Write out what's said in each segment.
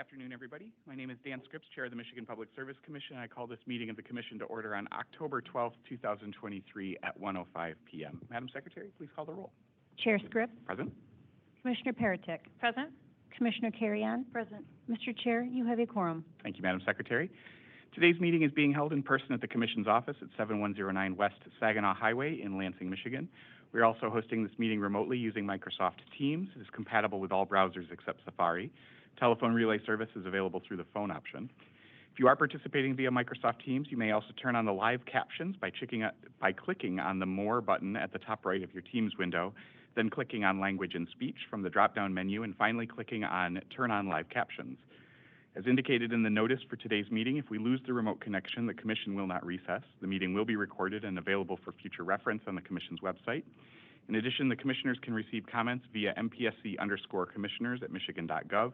afternoon, everybody. My name is Dan Scripps, Chair of the Michigan Public Service Commission. I call this meeting of the Commission to order on October 12th, 2023 at 1:05 p.m. Madam Secretary, please call the roll. Chair Scripps. Present. Commissioner Paratek. Present. Commissioner Carrion. Present. Mr. Chair, you have a quorum. Thank you, Madam Secretary. Today's meeting is being held in person at the Commission's office at 7109 West Saginaw Highway in Lansing, Michigan. We're also hosting this meeting remotely using Microsoft Teams. It is compatible with all browsers except Safari. Telephone relay service is available through the phone option. If you are participating via Microsoft Teams, you may also turn on the live captions by clicking on the More button at the top right of your Teams window, then clicking on Language and Speech from the drop-down menu, and finally clicking on Turn on Live Captions. As indicated in the notice for today's meeting, if we lose the remote connection, the Commission will not recess. The meeting will be recorded and available for future reference on the Commission's website. In addition, the Commissioners can receive comments via mpsc_commissioners@michigan.gov.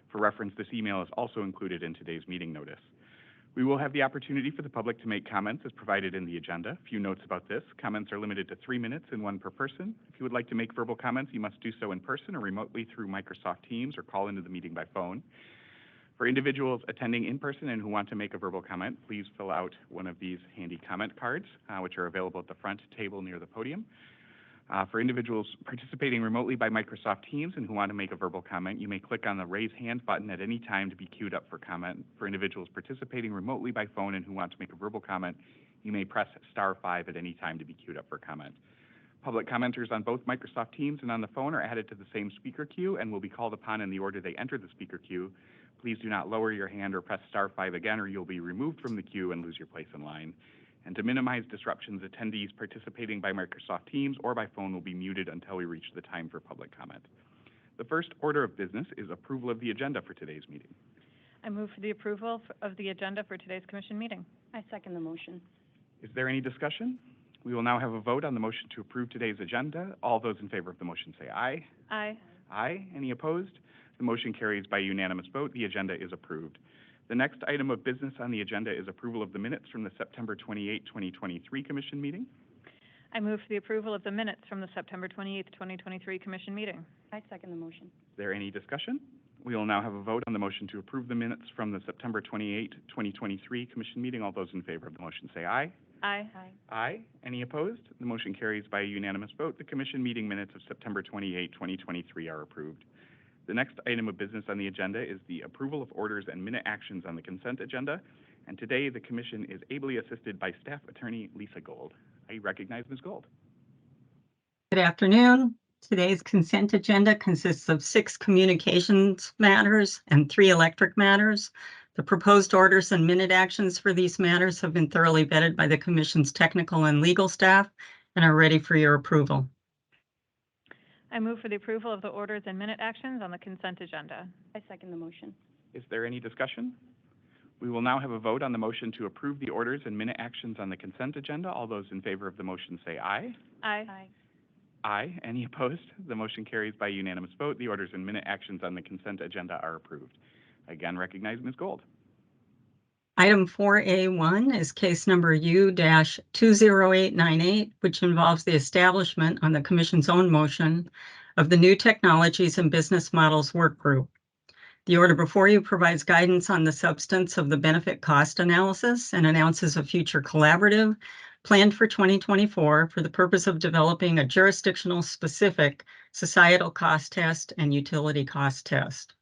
For reference, this email is also included in today's meeting notice. We will have the opportunity for the public to make comments as provided in the agenda. A few notes about this. Comments are limited to 3 minutes and one per person. If you would like to make verbal comments, you must do so in person or remotely through Microsoft Teams or call into the meeting by phone. For individuals attending in person and who want to make a verbal comment, please fill out one of these handy comment cards, which are available at the front table near the podium. For individuals participating remotely by Microsoft Teams and who want to make a verbal comment, you may click on the Raise Hand button at any time to be queued up for comment. For individuals participating remotely by phone and who want to make a verbal comment, you may press *5 at any time to be queued up for comment. Public commenters on both Microsoft Teams and on the phone are added to the same speaker queue and will be called upon in the order they enter the speaker queue. Please do not lower your hand or press *5 again, or you'll be removed from the queue and lose your place in line. And to minimize disruptions, attendees participating by Microsoft Teams or by phone will be muted until we reach the time for public comment. The first order of business is approval of the agenda for today's meeting. I move for the approval of the agenda for today's Commission meeting. I second the motion. Is there any discussion? We will now have a vote on the motion to approve today's agenda. All those in favor of the motion say aye. Aye. Aye. Any opposed? The motion carries by unanimous vote. The agenda is approved. The next item of business on the agenda is approval of the minutes from the September 28, 2023 Commission meeting. I move for the approval of the minutes from the September 28, 2023 Commission meeting. I second the motion. Is there any discussion? We will now have a vote on the motion to approve the minutes from the September 28, 2023 Commission meeting. All those in favor of the motion say aye. Aye. Aye. Aye. Any opposed? The motion carries by a unanimous vote. The Commission meeting minutes of September 28, 2023 are approved. The next item of business on the agenda is the approval of orders and minute actions on the consent agenda. And today, the Commission is ably assisted by Staff Attorney Lisa Gold. I recognize Ms. Gold. Good afternoon. Today's consent agenda consists of 6 communications matters and 3 electric matters. The proposed orders and minute actions for these matters have been thoroughly vetted by the Commission's technical and legal staff and are ready for your approval. I move for the approval of the orders and minute actions on the consent agenda. I second the motion. Is there any discussion? We will now have a vote on the motion to approve the orders and minute actions on the consent agenda. All those in favor of the motion say aye. Aye. Aye. Aye. Any opposed? The motion carries by unanimous vote. The orders and minute actions on the consent agenda are approved. Again, recognize Ms. Gold. Item 4A1 is case number U-20898, which involves the establishment on the Commission's own motion of the New Technologies and Business Models Work Group. The order before you provides guidance on the substance of the benefit cost analysis and announces a future collaborative planned for 2024 for the purpose of developing a jurisdictional specific societal cost test and utility cost test.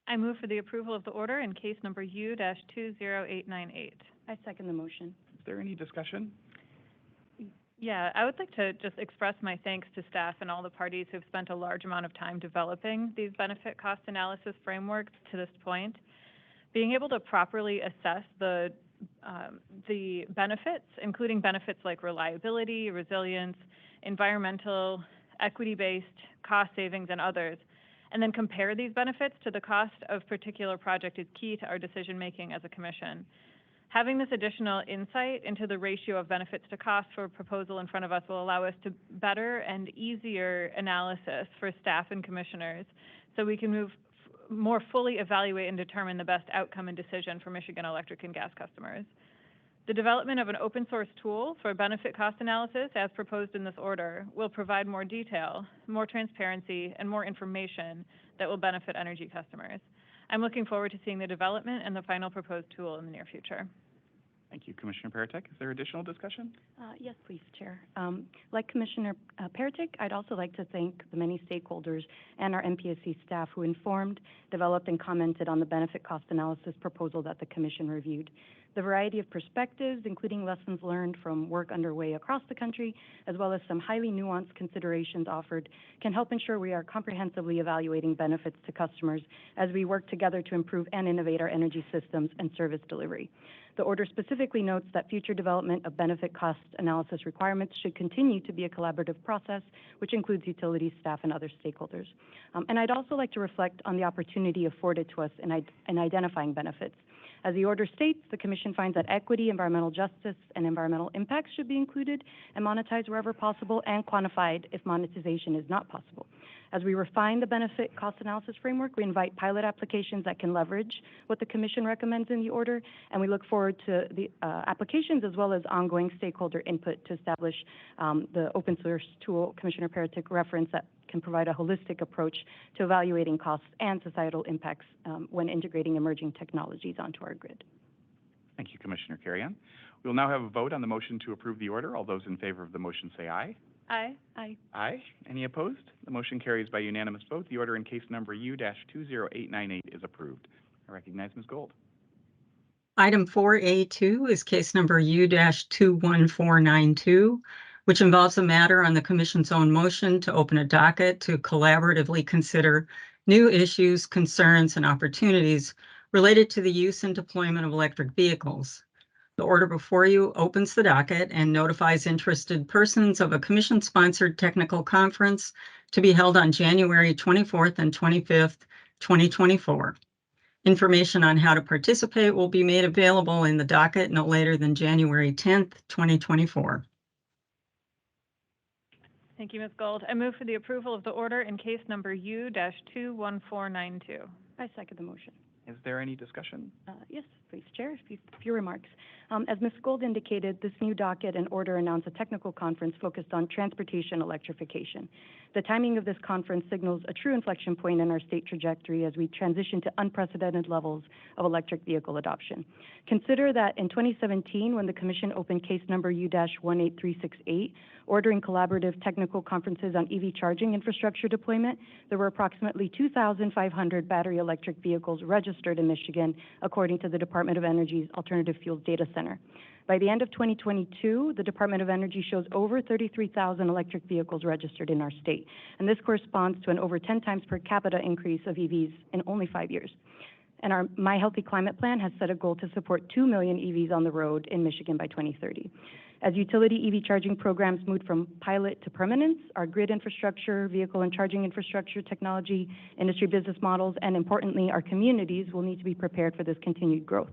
I move for the approval of the order in case number U-20898. I second the motion. Is there any discussion? Yeah, I would like to just express my thanks to staff and all the parties who've spent a large amount of time developing these benefit cost analysis frameworks to this point. Being able to properly assess the benefits, including benefits like reliability, resilience, environmental, equity-based, cost savings, and others, and then compare these benefits to the cost of particular project is key to our decision-making as a commission. Having this additional insight into the ratio of benefits to cost for a proposal in front of us will allow us to better and easier analysis for staff and commissioners so we can more fully evaluate and determine the best outcome and decision for Michigan electric and gas customers. The development of an open source tool for benefit cost analysis, as proposed in this order, will provide more detail, more transparency, and more information that will benefit energy customers. I'm looking forward to seeing the development and the final proposed tool in the near future. Thank you, Commissioner Peretick. Is there additional discussion? Yes, please, Chair. Like Commissioner Peretick, I'd also like to thank the many stakeholders and our MPSC staff who informed, developed, and commented on the benefit cost analysis proposal that the Commission reviewed. The variety of perspectives, including lessons learned from work underway across the country, as well as some highly nuanced considerations offered, can help ensure we are comprehensively evaluating benefits to customers as we work together to improve and innovate our energy systems and service delivery. The order specifically notes that future development of benefit cost analysis requirements should continue to be a collaborative process, which includes utilities, staff, and other stakeholders. And I'd also like to reflect on the opportunity afforded to us in identifying benefits. As the order states, the Commission finds that equity, environmental justice, and environmental impacts should be included and monetized wherever possible and quantified if monetization is not possible. As we refine the benefit cost analysis framework, we invite pilot applications that can leverage what the Commission recommends in the order, and we look forward to the applications as well as ongoing stakeholder input to establish the open source tool Commissioner Peretick referenced that can provide a holistic approach to evaluating costs and societal impacts when integrating emerging technologies onto our grid. Thank you, Commissioner Carrion. We will now have a vote on the motion to approve the order. All those in favor of the motion say aye. Aye. Aye. Aye. Any opposed? The motion carries by unanimous vote. The order in case number U-20898 is approved. I recognize Ms. Gold. Item 4A2 is case number U-21492, which involves a matter on the Commission's own motion to open a docket to collaboratively consider new issues, concerns, and opportunities related to the use and deployment of electric vehicles. The order before you opens the docket and notifies interested persons of a Commission-sponsored technical conference to be held on January 24th and 25th, 2024. Information on how to participate will be made available in the docket no later than January 10th, 2024. Thank you, Ms. Gold. I move for the approval of the order in case number U-21492. I second the motion. Is there any discussion? Yes, please, Chair, a few remarks. As Ms. Gold indicated, this new docket and order announce a technical conference focused on transportation electrification. The timing of this conference signals a true inflection point in our state trajectory as we transition to unprecedented levels of electric vehicle adoption. Consider that in 2017, when the Commission opened case number U-18368, ordering collaborative technical conferences on EV charging infrastructure deployment, there were approximately 2,500 battery electric vehicles registered in Michigan, according to the Department of Energy's Alternative Fuels Data Center. By the end of 2022, the Department of Energy shows over 33,000 electric vehicles registered in our state, and this corresponds to an over 10 times per capita increase of EVs in only 5 years. And our My Healthy Climate Plan has set a goal to support 2 million EVs on the road in Michigan by 2030. As utility EV charging programs move from pilot to permanence, our grid infrastructure, vehicle and charging infrastructure technology, industry business models, and importantly, our communities will need to be prepared for this continued growth.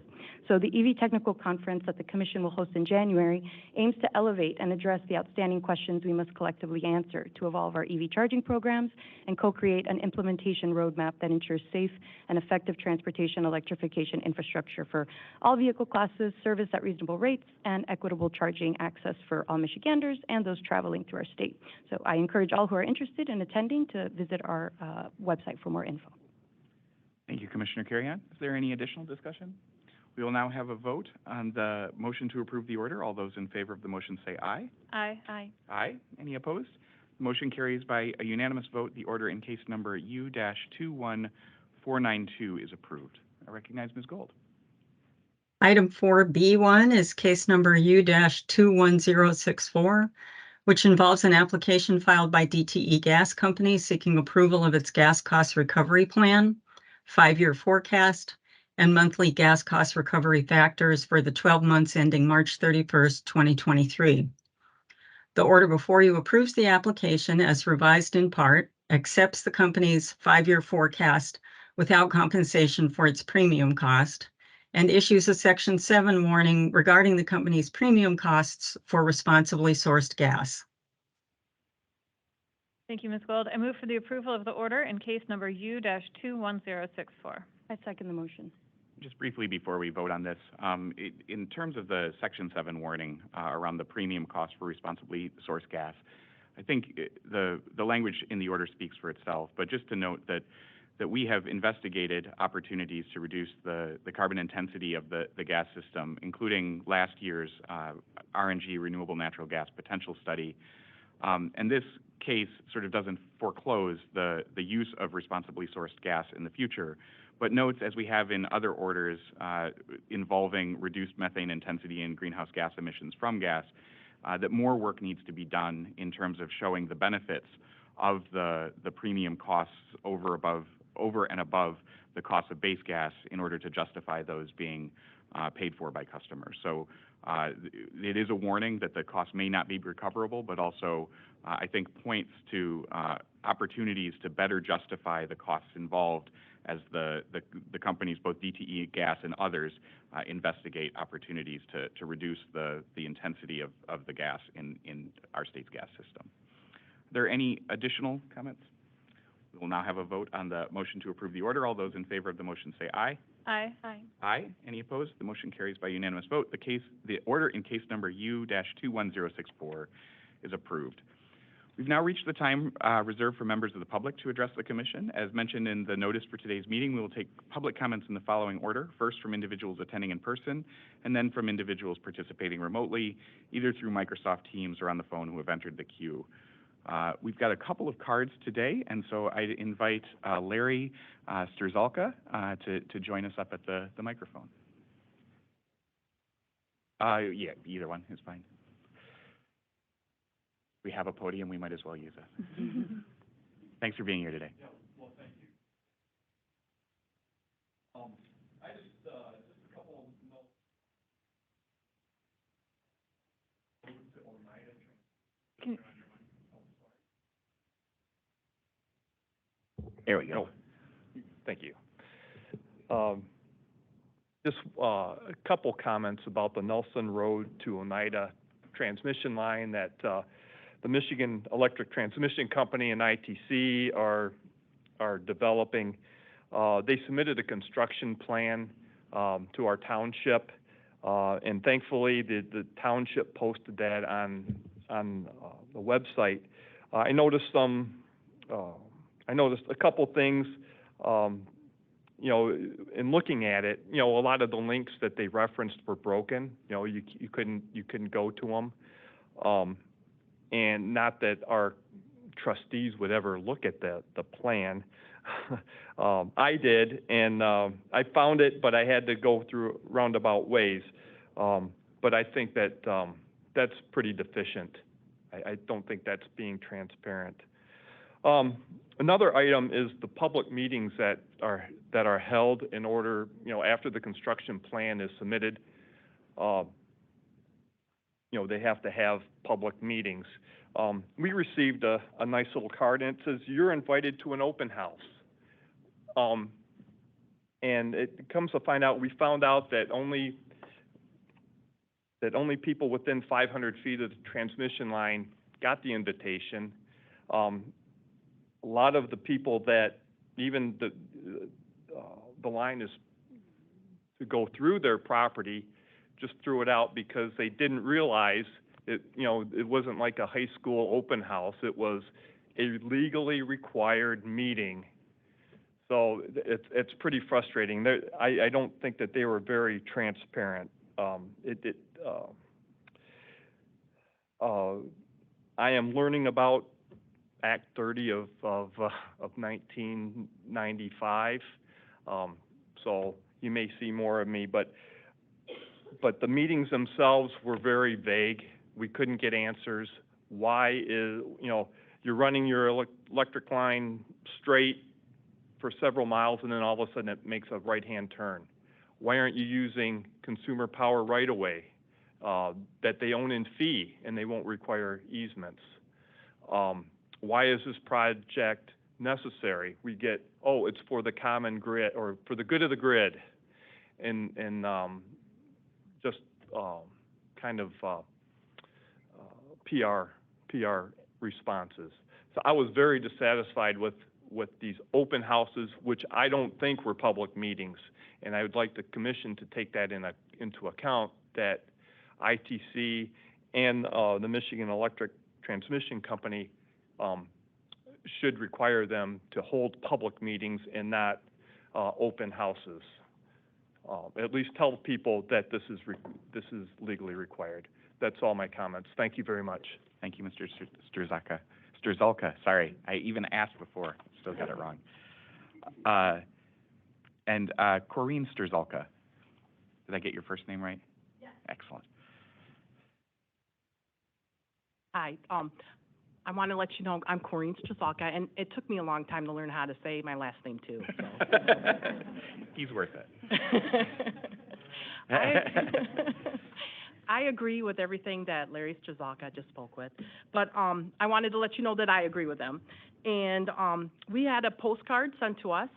So the EV Technical Conference that the Commission will host in January aims to elevate and address the outstanding questions we must collectively answer to evolve our EV charging programs and co-create an implementation roadmap that ensures safe and effective transportation electrification infrastructure for all vehicle classes, service at reasonable rates, and equitable charging access for all Michiganders and those traveling through our state. So I encourage all who are interested in attending to visit our website for more info. Thank you, Commissioner Carrion. Is there any additional discussion? We will now have a vote on the motion to approve the order. All those in favor of the motion say aye. Aye. Aye. Aye. Any opposed? The motion carries by a unanimous vote. The order in case number U-21492 is approved. I recognize Ms. Gold. Item 4B1 is case number U-21064, which involves an application filed by DTE Gas Company seeking approval of its gas cost recovery plan, 5-year forecast, and monthly gas cost recovery factors for the 12 months ending March 31st, 2023. The order before you approves the application as revised in part, accepts the company's 5-year forecast without compensation for its premium cost, and issues a Section 7 warning regarding the company's premium costs for responsibly sourced gas. Thank you, Ms. Gold. I move for the approval of the order in case number U-21064. I second the motion. Just briefly before we vote on this, in terms of the Section 7 warning around the premium cost for responsibly sourced gas, I think the language in the order speaks for itself, but just to note that that we have investigated opportunities to reduce the carbon intensity of the gas system, including last year's RNG, renewable natural gas potential study. And this case sort of doesn't foreclose the use of responsibly sourced gas in the future, but notes, as we have in other orders involving reduced methane intensity and greenhouse gas emissions from gas, that more work needs to be done in terms of showing the benefits of the premium costs over and above the cost of base gas in order to justify those being paid for by customers. So it is a warning that the cost may not be recoverable, but also I think points to opportunities to better justify the costs involved as the companies, both DTE Gas and others, investigate opportunities to reduce the intensity of the gas in our state's gas system. Are there any additional comments? We will now have a vote on the motion to approve the order. All those in favor of the motion say aye. Aye. Aye. Aye. Any opposed? The motion carries by unanimous vote. The order in case number U-21064 is approved. We've now reached the time reserved for members of the public to address the commission. As mentioned in the notice for today's meeting, we will take public comments in the following order: first from individuals attending in person, and then from individuals participating remotely, either through Microsoft Teams or on the phone who have entered the queue. We've got a couple of cards today, and so I invite Larry Strzalka to join us up at the microphone. Yeah, either one is fine. We have a podium, we might as well use it. Thanks for being here today. Yeah, well, thank you. I just a couple of notes. To Oneida. Can- There we go. Thank you. Just a couple comments about the Nelson Road to Oneida transmission line that the Michigan Electric Transmission Company and ITC are developing. They submitted a construction plan to our township, and thankfully the township posted that on the website. I noticed a couple things. You know, in looking at it, you know, a lot of the links that they referenced were broken. You know, you couldn't go to them. And not that our trustees would ever look at the plan. I did, and I found it, but I had to go through roundabout ways. But I think that that's pretty deficient. I don't think that's being transparent. Another item is the public meetings that are held in order, you know, after the construction plan is submitted. You know, they have to have public meetings. We received a nice little card, and it says, "You're invited to an open house." And it comes to find out, we found out that only people within 500 feet of the transmission line got the invitation. A lot of the people that even the line is to go through their property just threw it out because they didn't realize it. You know, it wasn't like a high school open house. It was a legally required meeting. So it's pretty frustrating. I don't think that they were very transparent. I am learning about Act 30 of 1995. So you may see more of me, but the meetings themselves were very vague. We couldn't get answers. Why is, you know, you're running your electric line straight for several miles and then all of a sudden it makes a right-hand turn? Why aren't you using consumer power right away that they own in fee and they won't require easements? Why is this project necessary? We get, oh, it's for the common grid or for the good of the grid, and just kind of PR responses. So I was very dissatisfied with these open houses, which I don't think were public meetings, and I would like the commission to take that into account, that ITC and the Michigan Electric Transmission Company should require them to hold public meetings and not open houses. At least tell people that this is legally required. That's all my comments. Thank you very much. Thank you, Mr. Strzalka, sorry. I even asked before, still got it wrong. And Corinne Strzalka. Did I get your first name right? Yeah. Excellent. Hi, I want to let you know I'm Corinne Strzalka, and it took me a long time to learn how to say my last name too. So. He's worth it. I agree with everything that Larry Strzalka just spoke with, but I wanted to let you know that I agree with them. And we had a postcard sent to us,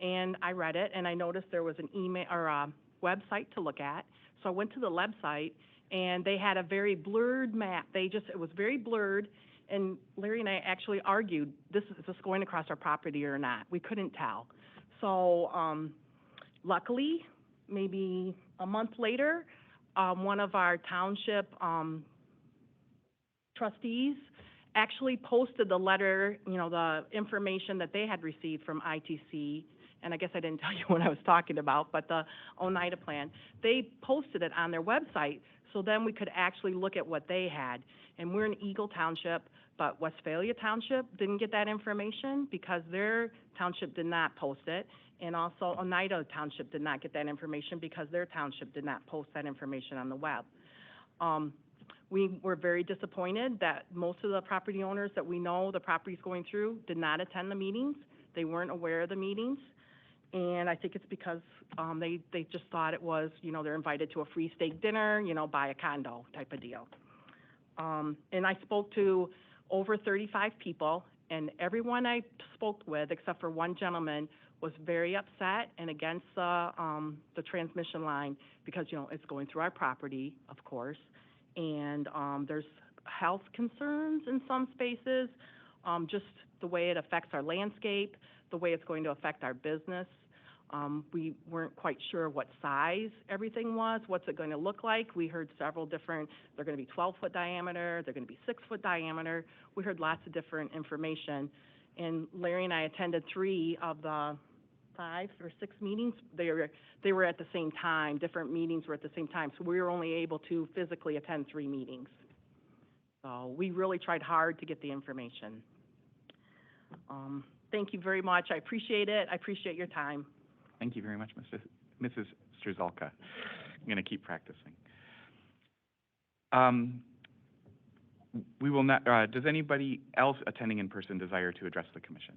and I read it, and I noticed there was an email or a website to look at. So I went to the website, and they had a very blurred map. It was very blurred, and Larry and I actually argued, is this going across our property or not? We couldn't tell. So luckily, maybe a month later, one of our township trustees actually posted the letter, the information that they had received from ITC, and I guess I didn't tell you what I was talking about, but the Oneida plan. They posted it on their website, so then we could actually look at what they had. And we're in Eagle Township, but Westphalia Township didn't get that information because their township did not post it. And also Oneida Township did not get that information because their township did not post that information on the web. We were very disappointed that most of the property owners that we know the property's going through did not attend the meetings. They weren't aware of the meetings. And I think it's because they just thought it was, they're invited to a free steak dinner, buy a condo type of deal. And I spoke to over 35 people, and everyone I spoke with, except for one gentleman, was very upset and against the transmission line because, it's going through our property, of course, and there's health concerns in some spaces, just the way it affects our landscape, the way it's going to affect our business. We weren't quite sure what size everything was, what's it going to look like. We heard several different, they're going to be 12-foot diameter, they're going to be 6-foot diameter. We heard lots of different information. And Larry and I attended 3 of the 5 or 6 meetings. They were at the same time, different meetings were at the same time. So we were only able to physically attend 3 meetings. So we really tried hard to get the information. Thank you very much. I appreciate it. I appreciate your time. Thank you very much, Mrs. Strzalka. I'm going to keep practicing. We will not, does anybody else attending in person desire to address the commission?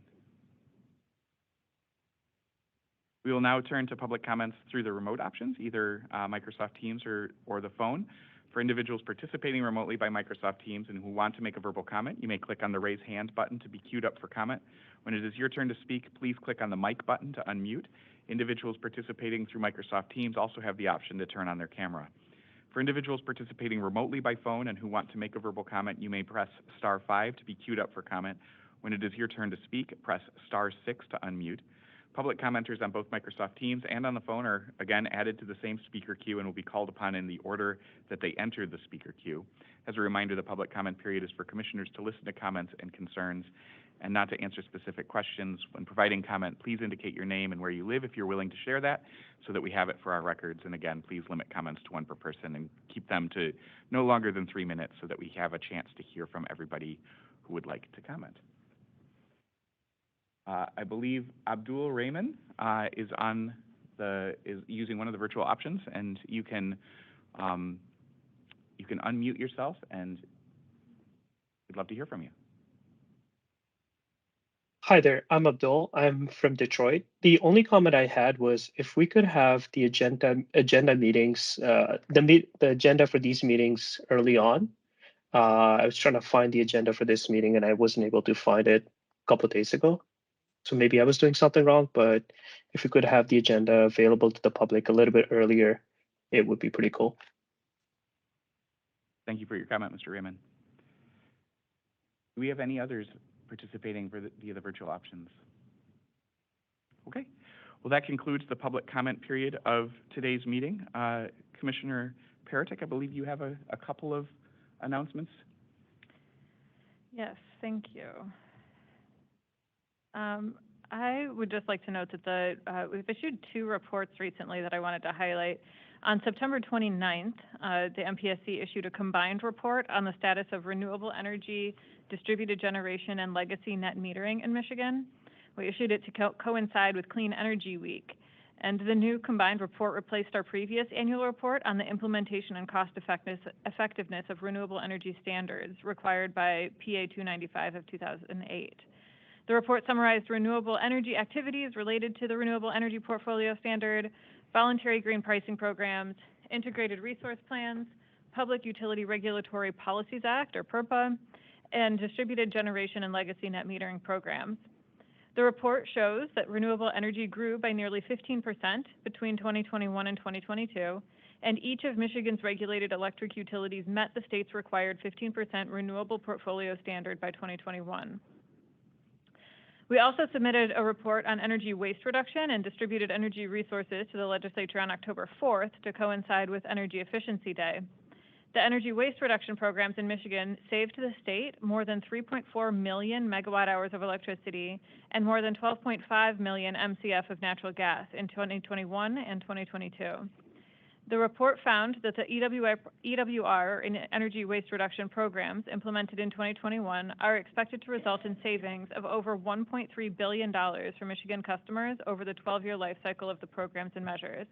We will now turn to public comments through the remote options, either Microsoft Teams or the phone. For individuals participating remotely by Microsoft Teams and who want to make a verbal comment, you may click on the raise hand button to be queued up for comment. When it is your turn to speak, please click on the mic button to unmute. Individuals participating through Microsoft Teams also have the option to turn on their camera. For individuals participating remotely by phone and who want to make a verbal comment, you may press *5 to be queued up for comment. When it is your turn to speak, press *6 to unmute. Public commenters on both Microsoft Teams and on the phone are, again, added to the same speaker queue and will be called upon in the order that they entered the speaker queue. As a reminder, the public comment period is for commissioners to listen to comments and concerns and not to answer specific questions. When providing comment, please indicate your name and where you live if you're willing to share that so that we have it for our records. And again, please limit comments to 1 per person and keep them to no longer than 3 minutes so that we have a chance to hear from everybody who would like to comment. I believe Abdul Rahman is using one of the virtual options, and you can unmute yourself, and we'd love to hear from you. Hi there, I'm Abdul. I'm from Detroit. The only comment I had was if we could have the agenda meetings, the agenda for these meetings early on. I was trying to find the agenda for this meeting, and I wasn't able to find it a couple of days ago. So maybe I was doing something wrong, but if we could have the agenda available to the public a little bit earlier, it would be pretty cool. Thank you for your comment, Mr. Raymond. Do we have any others participating via the virtual options? Okay. Well, that concludes the public comment period of today's meeting. Commissioner Peretick, I believe you have a couple of announcements. Yes, thank you. I would just like to note that we've issued 2 reports recently that I wanted to highlight. On September 29th, the MPSC issued a combined report on the status of renewable energy, distributed generation, and legacy net metering in Michigan. We issued it to coincide with Clean Energy Week. And the new combined report replaced our previous annual report on the implementation and cost effectiveness of renewable energy standards required by PA 295 of 2008. The report summarized renewable energy activities related to the Renewable Energy Portfolio Standard, voluntary green pricing programs, integrated resource plans, Public Utility Regulatory Policies Act, or PURPA, and distributed generation and legacy net metering programs. The report shows that renewable energy grew by nearly 15% between 2021 and 2022, and each of Michigan's regulated electric utilities met the state's required 15% renewable portfolio standard by 2021. We also submitted a report on energy waste reduction and distributed energy resources to the legislature on October 4th to coincide with Energy Efficiency Day. The energy waste reduction programs in Michigan saved the state more than 3.4 million megawatt hours of electricity and more than 12.5 million MCF of natural gas in 2021 and 2022. The report found that the EWR and energy waste reduction programs implemented in 2021 are expected to result in savings of over $1.3 billion for Michigan customers over the 12-year life cycle of the programs and measures.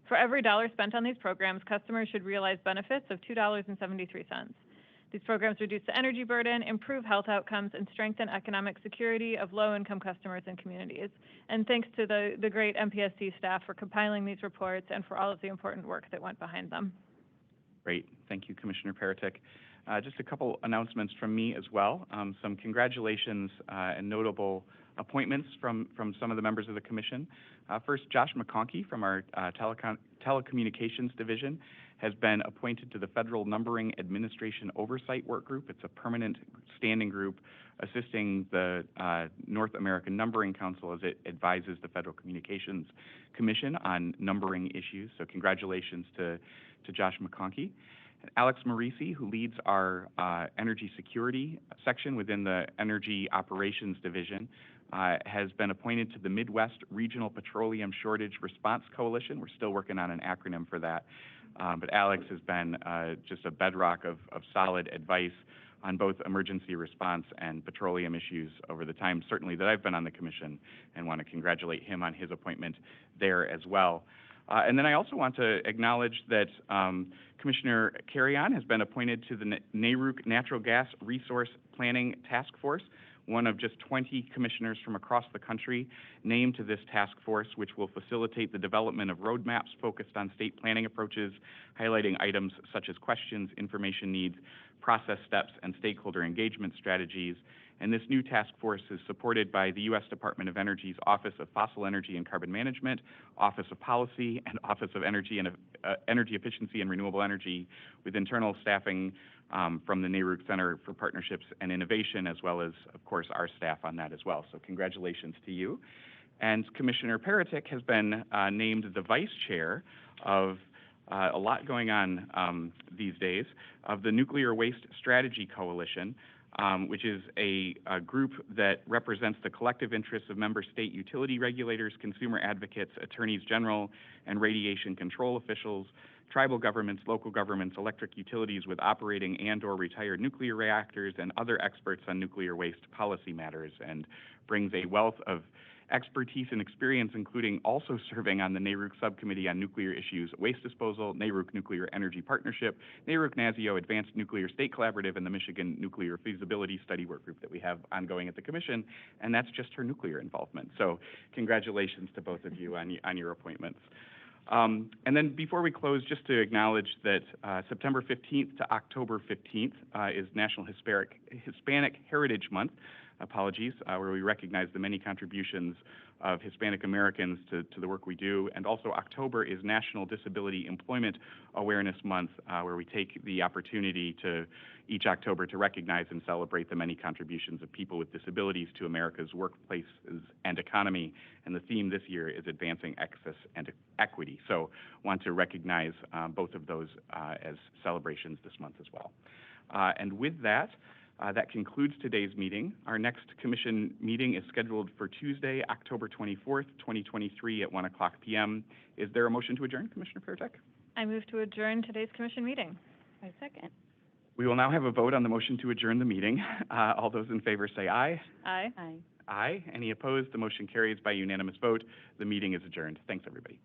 For every dollar spent on these programs, customers should realize benefits of $2.73. These programs reduce the energy burden, improve health outcomes, and strengthen economic security of low-income customers and communities. And thanks to the great MPSC staff for compiling these reports and for all of the important work that went behind them. Great. Thank you, Commissioner Paratek. Just a couple announcements from me as well. Some congratulations and notable appointments from some of the members of the commission. First, Josh McConkey from our Telecommunications Division has been appointed to the Federal Numbering Administration Oversight Work Group. It's a permanent standing group assisting the North American Numbering Council as it advises the Federal Communications Commission on numbering issues. So congratulations to Josh McConkey. Alex Marisi, who leads our energy security section within the Energy Operations Division, has been appointed to the Midwest Regional Petroleum Shortage Response Coalition. We're still working on an acronym for that. But Alex has been just a bedrock of solid advice on both emergency response and petroleum issues over the time, certainly that I've been on the commission, and want to congratulate him on his appointment there as well. And then I also want to acknowledge that Commissioner Carrion has been appointed to the NARUC Natural Gas Resource Planning Task Force, one of just 20 commissioners from across the country named to this task force, which will facilitate the development of roadmaps focused on state planning approaches, highlighting items such as questions, information needs, process steps, and stakeholder engagement strategies. And this new task force is supported by the U.S. Department of Energy's Office of Fossil Energy and Carbon Management, Office of Policy, and Office of Energy Efficiency and Renewable Energy, with internal staffing from the NARUC Center for Partnerships and Innovation, as well as, of course, our staff on that as well. So congratulations to you. And Commissioner Paratek has been named the vice chair of a lot going on these days, of the Nuclear Waste Strategy Coalition, which is a group that represents the collective interests of member state utility regulators, consumer advocates, attorneys general, and radiation control officials, tribal governments, local governments, electric utilities with operating and/or retired nuclear reactors, and other experts on nuclear waste policy matters, and brings a wealth of expertise and experience, including also serving on the NARUC Subcommittee on Nuclear Issues, Waste Disposal, NARUC Nuclear Energy Partnership, NARUC NASIO Advanced Nuclear State Collaborative, and the Michigan Nuclear Feasibility Study Work Group that we have ongoing at the Commission, and that's just her nuclear involvement. So congratulations to both of you on your appointments. And then before we close, just to acknowledge that September 15th to October 15th is National Hispanic Heritage Month, where we recognize the many contributions of Hispanic Americans to the work we do. And also October is National Disability Employment Awareness Month, where we take the opportunity to each October to recognize and celebrate the many contributions of people with disabilities to America's workplaces and economy. And the theme this year is advancing access and equity. So want to recognize both of those as celebrations this month as well. And with that, That concludes today's meeting. Our next commission meeting is scheduled for Tuesday, October 24th, 2023 at 1:00 p.m. Is there a motion to adjourn, Commissioner Pertek? I move to adjourn today's commission meeting. I second. We will now have a vote on the motion to adjourn the meeting. All those in favor say aye. Aye. Aye. Aye. Any opposed? The motion carries by unanimous vote. The meeting is adjourned. Thanks, everybody.